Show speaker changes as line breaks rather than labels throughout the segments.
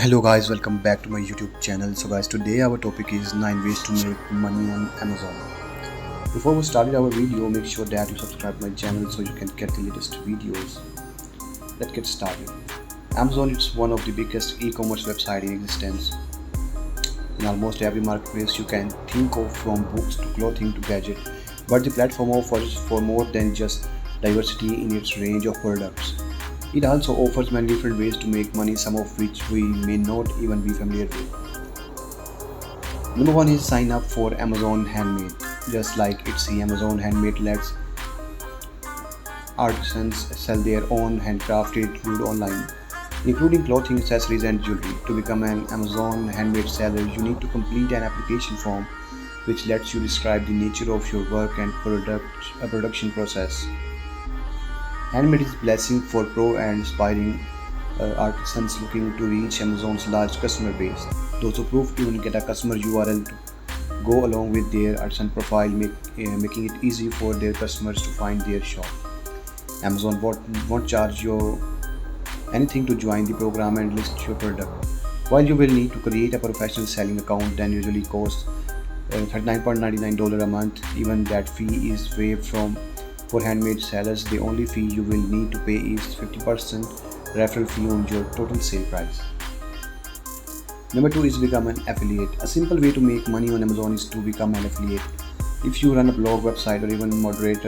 Hello guys, welcome back to my YouTube channel. So guys, today our topic is 9 ways to make money on Amazon. Before we started our video, make sure that you subscribe my channel so you can get the latest videos. Let's get started. Amazon is one of the biggest e-commerce website in existence. In almost every marketplace you can think of, from books to clothing to gadget, but the platform offers for more than just diversity in its range of products. It also offers many different ways to make money, some of which we may not even be familiar with. Number one is sign up for Amazon Handmade. Just like it's the Amazon Handmade lets artisans sell their own handcrafted goods online, including clothing, accessories, and jewelry. To become an Amazon Handmade seller, you need to complete an application form which lets you describe the nature of your work and production process. Handmade is a blessing for pro and aspiring artisans looking to reach Amazon's large customer base. Those who prove to even get a customer URL to go along with their artisan profile, making it easy for their customers to find their shop. Amazon won't charge you anything to join the program and list your product. While you will need to create a professional selling account that usually costs $39.99 a month, even that fee is waived for handmade sellers. The only fee you will need to pay is 50% referral fee on your total sale price. Number two is become an affiliate. A simple way to make money on Amazon is to become an affiliate. If you run a blog, website, or even moderate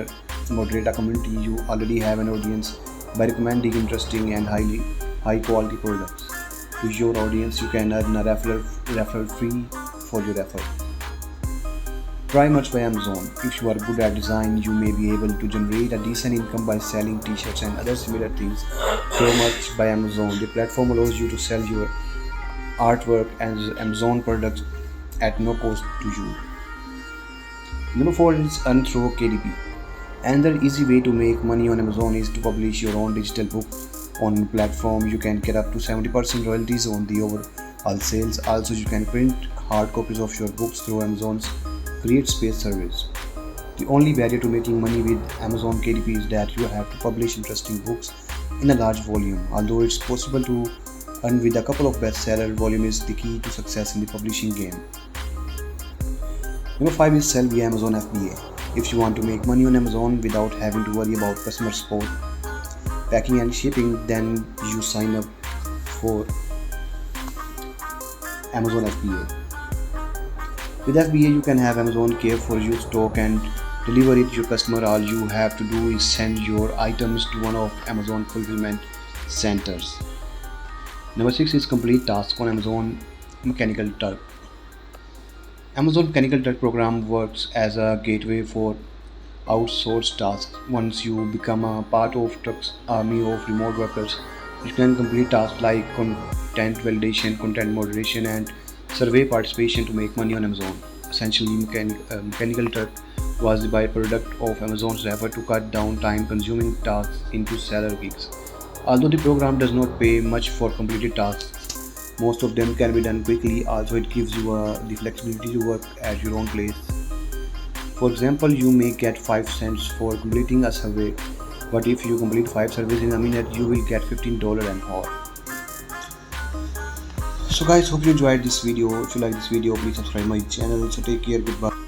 a community, you already have an audience by recommending interesting and high quality products to your audience. You can earn a referral fee for your effort. Try Merch by Amazon. If you are good at design, you may be able to generate a decent income by selling t-shirts and other similar things through Merch by Amazon. The platform allows you to sell your artwork as Amazon products at no cost to you. Number 4 is earn through KDP. Another easy way to make money on Amazon is to publish your own digital book on the platform. You can get up to 70% royalties on the overall sales. Also, you can print hard copies of your books through Amazon's Create Space service. The only barrier to making money with Amazon KDP is that you have to publish interesting books in a large volume. Although it's possible to earn with a couple of bestseller, volume is the key to success in the publishing game. Number 5 is sell via Amazon FBA. If you want to make money on Amazon without having to worry about customer support, packing and shipping, then you sign up for Amazon FBA. With FBA, you can have Amazon care for your stock and deliver it to your customer. All you have to do is send your items to one of Amazon fulfillment centers. Number 6 is complete tasks on Amazon Mechanical Turk. Amazon Mechanical Turk program works as a gateway for outsourced tasks. Once you become a part of Turk's army of remote workers, you can complete tasks like content validation, content moderation, and survey participation to make money on Amazon. Essentially, Mechanical Turk was the byproduct of Amazon's effort to cut down time-consuming tasks into seller gigs. Although the program does not pay much for completed tasks, most of them can be done quickly. Also, it gives you the flexibility to work at your own place. For example, you may get 5 cents for completing a survey, but if you complete 5 surveys in a minute, you will get $15 an hour. So guys, hope you enjoyed this video. If you like this video, please subscribe my channel. So take care, goodbye.